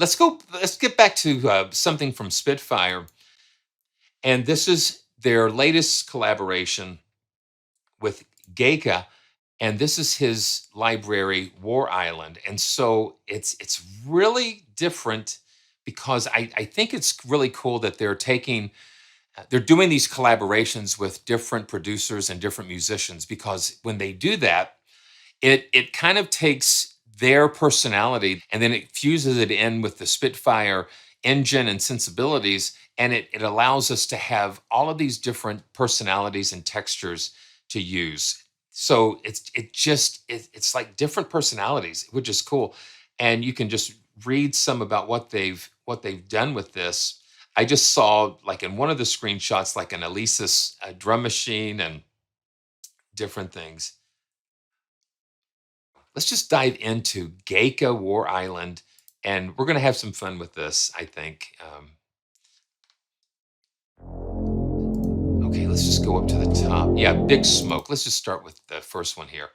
Let's get back to something from Spitfire, and this is their latest collaboration with Gaika, and this is his library, War Island. And so it's really different because I think it's really cool that they're doing these collaborations with different producers and different musicians, because when they do that, it kind of takes their personality and then it fuses it in with the Spitfire engine and sensibilities, and it allows us to have all of these different personalities and textures to use. So it's like different personalities, which is cool. And you can just read some about what they've done with this. I just saw, like, in one of the screenshots, like an Alesis drum machine and different things. Let's just dive into Gaika War Island, and we're going to have some fun with this, I think. Okay, let's just go up to the top. Yeah, Big Smoke. Let's just start with the first one here.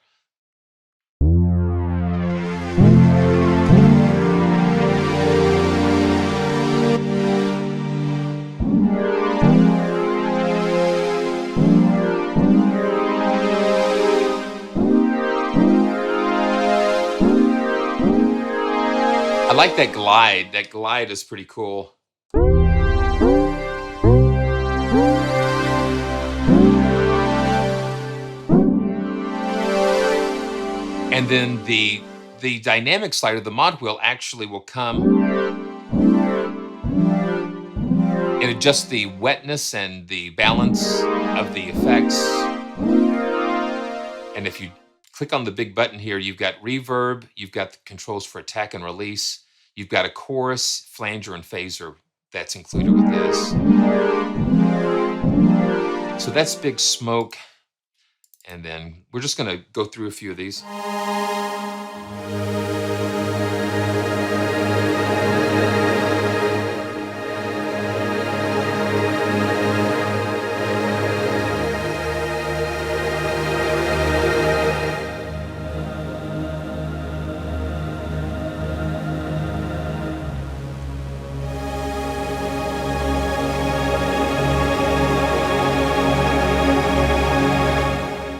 I like that glide. That glide is pretty cool. And then the dynamic slider, the mod wheel, actually will come and adjust the wetness and the balance of the effects. And if you click on the big button here, you've got reverb, you've got the controls for attack and release, you've got a chorus, flanger, and phaser that's included with this. So that's Big Smoke. And then we're just going to go through a few of these.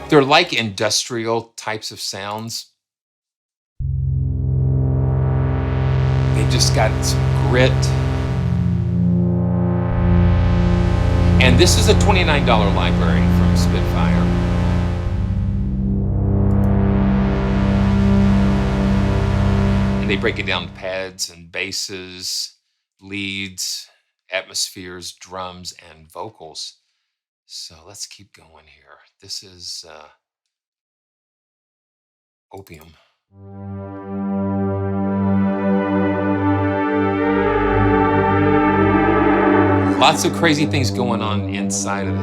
They're like industrial types of sounds. They've just got some grit. And this is a $29 library from Spitfire. And they break it down to pads and basses, leads, atmospheres, drums, and vocals. So let's keep going here. This is Opium. Lots of crazy things going on inside of it.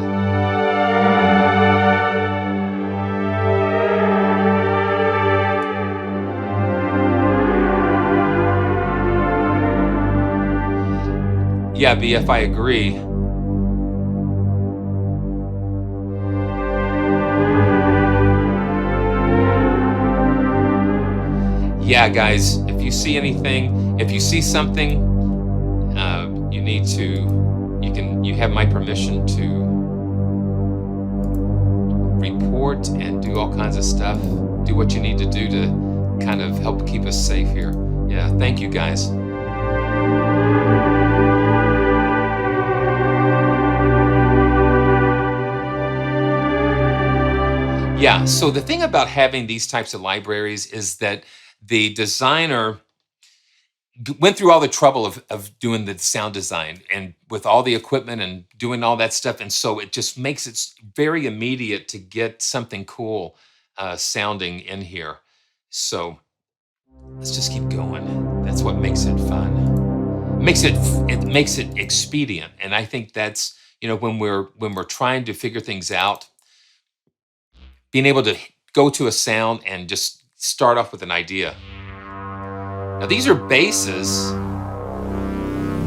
Yeah, BF, I agree. Yeah, guys, if you see anything, if you see something, you need to, you have my permission to report and do all kinds of stuff. Do what you need to do to kind of help keep us safe here. Yeah, thank you, guys. Yeah, so the thing about having these types of libraries is that the designer went through all the trouble of doing the sound design and with all the equipment and doing all that stuff. And so it just makes it very immediate to get something cool sounding in here. So let's just keep going. That's what makes it fun. It makes it expedient. And I think that's, when we're trying to figure things out, being able to go to a sound and just start off with an idea. Now these are basses,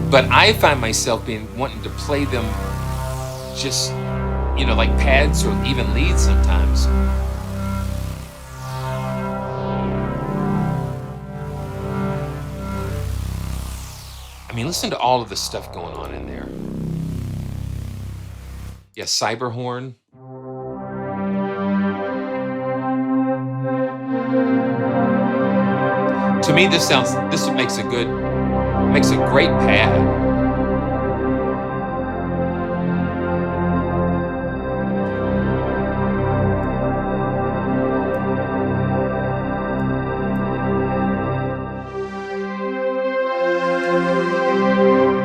but I find myself wanting to play them just, like pads or even leads sometimes. I mean, listen to all of the stuff going on in there. Yeah, Cyberhorn. To me, this makes a great pad.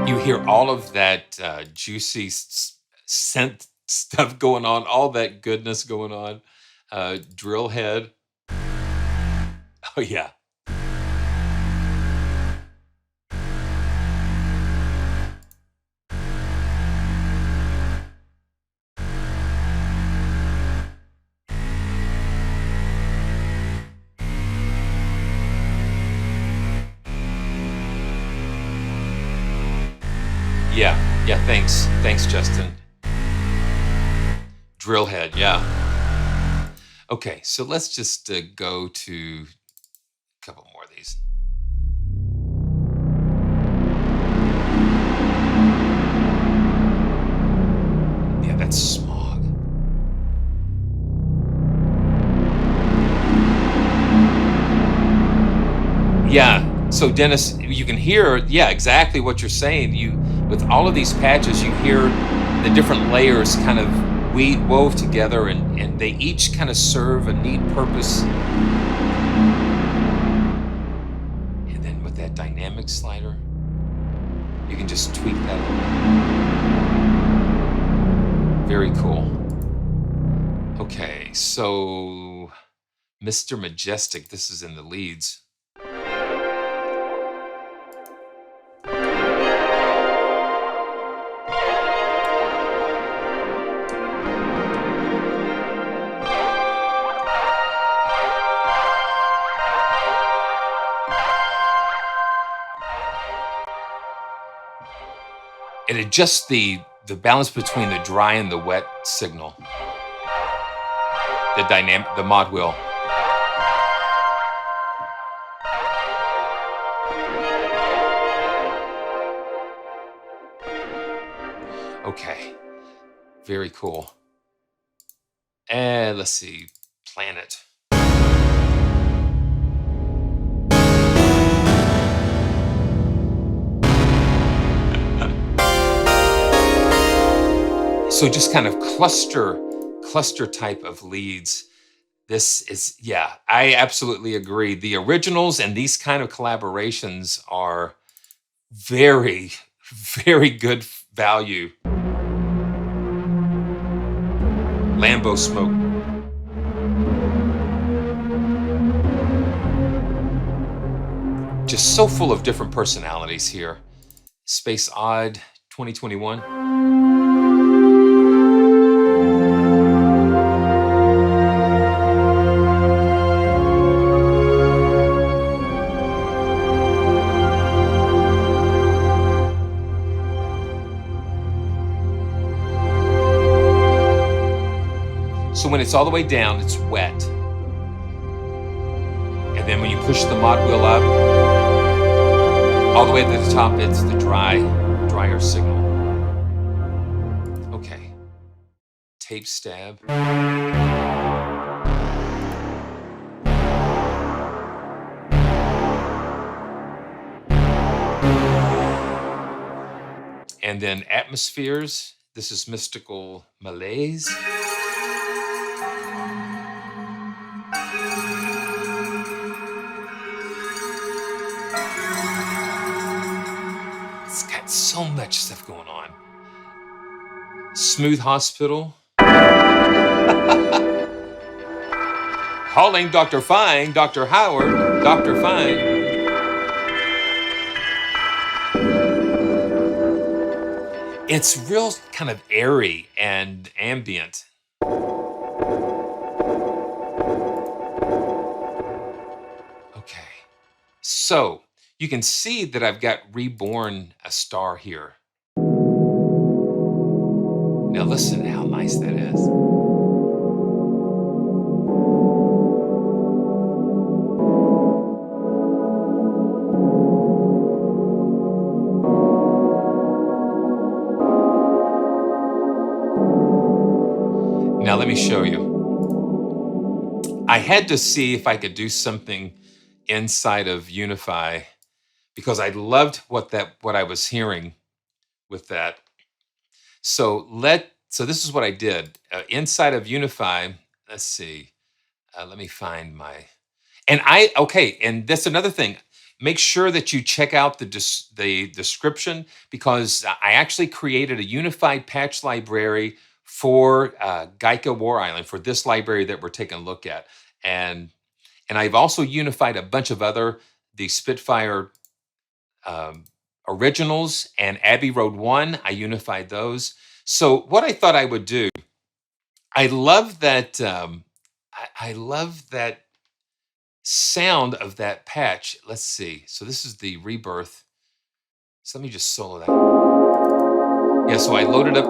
You hear all of that juicy scent stuff going on, all that goodness going on. Drill head. Oh yeah. Yeah, thanks, Justin. Drill head, yeah. Okay, so let's just go to a couple more of these. Yeah, that's smog. Yeah, so Dennis, you can hear, yeah, exactly what you're saying. With all of these patches, you hear the different layers kind of wove together, and they each kind of serve a neat purpose. And then with that dynamic slider, you can just tweak that a little bit. Very cool. Okay, so Mr. Majestic, this is in the leads. It adjusts the balance between the dry and the wet signal. The mod wheel. Okay, very cool. And let's see, Planet. So just kind of cluster type of leads. This is, yeah, I absolutely agree. The originals and these kind of collaborations are very, very good value. Lambo Smoke. Just so full of different personalities here. Space Odd 2021. So when it's all the way down, it's wet. And then when you push the mod wheel up, all the way to the top, it's the drier signal. Okay. Tape stab. And then Atmospheres. This is Mystical Malaise. It's got so much stuff going on. Smooth Hospital. Calling Dr. Fine, Dr. Howard, Dr. Fine. It's real kind of airy and ambient. Okay, so you can see that I've got Reborn a star here. Now listen to how nice that is. let me show you. I had to see if I could do something inside of Unify because I loved what I was hearing with that. So this is what I did inside of Unify. Let's see. Let me find my and that's another thing. Make sure that you check out the description because I actually created a unified patch library for Gaika War Island for this library that we're taking a look at, and I've also unified a bunch of the Spitfire originals and Abbey Road 1. I unified those. So what I thought I would do, I love that. I love that sound of that patch. Let's see. So this is the Rebirth. So let me just solo that. Yeah, so I loaded up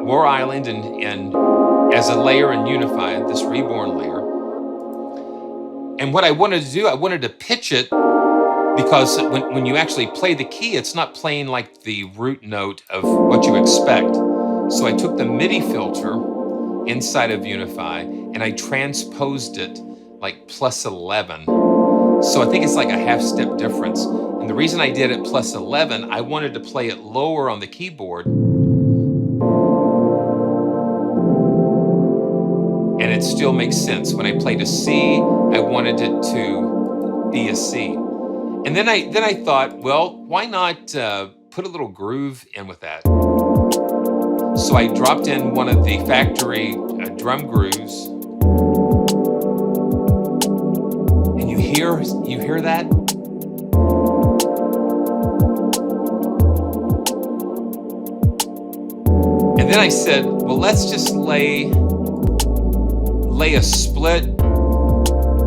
War Island and as a layer in Unify, this Reborn layer. And what I wanted to do, I wanted to pitch it because when you actually play the key, it's not playing like the root note of what you expect. So I took the MIDI filter inside of Unify and I transposed it like plus 11. So I think it's like a half step difference. And the reason I did it plus 11, I wanted to play it lower on the keyboard. And it still makes sense. When I played a C, I wanted it to be a C. And then I thought, well, why not put a little groove in with that? So I dropped in one of the factory drum grooves. And you hear that? And then I said, well, let's just lay a split.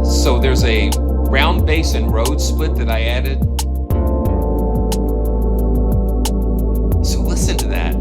So there's a round bass and Rhodes split that I added. So listen to that.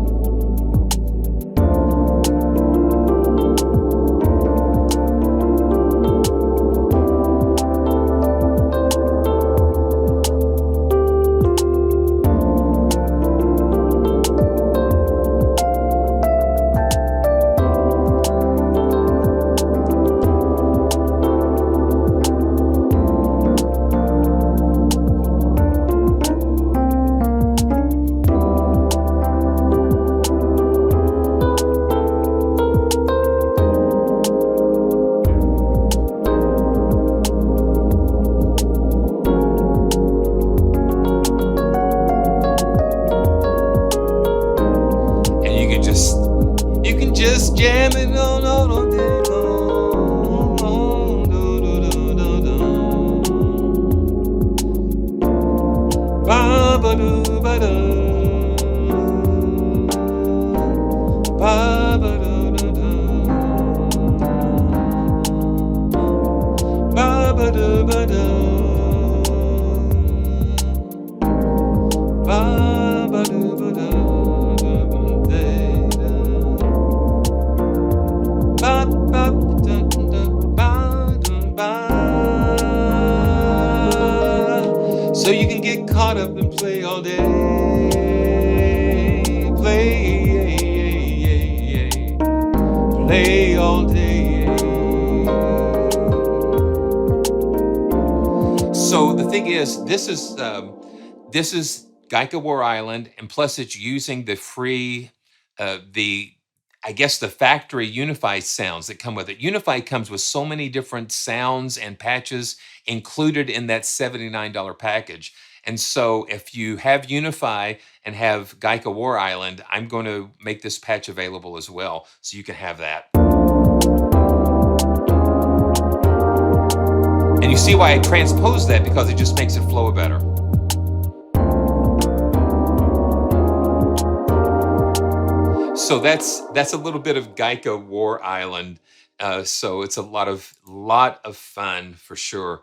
You can just jam it on all day long. Ba-ba-doo-ba-da. Ba-ba-doo-da-da. Ba-ba-doo-ba-da. Ba-ba-doo-ba-da. So you can get caught up and play all day, play all day. So the thing is, this is Gaika War Island, and plus it's using the free, I guess the factory Unify sounds that come with it. Unify comes with so many different sounds and patches included in that $79 package. And so if you have Unify and have Gaika War Island, I'm going to make this patch available as well, so you can have that. And you see why I transposed that, because it just makes it flow better. So that's a little bit of Gaika War Island. So it's a lot of fun for sure.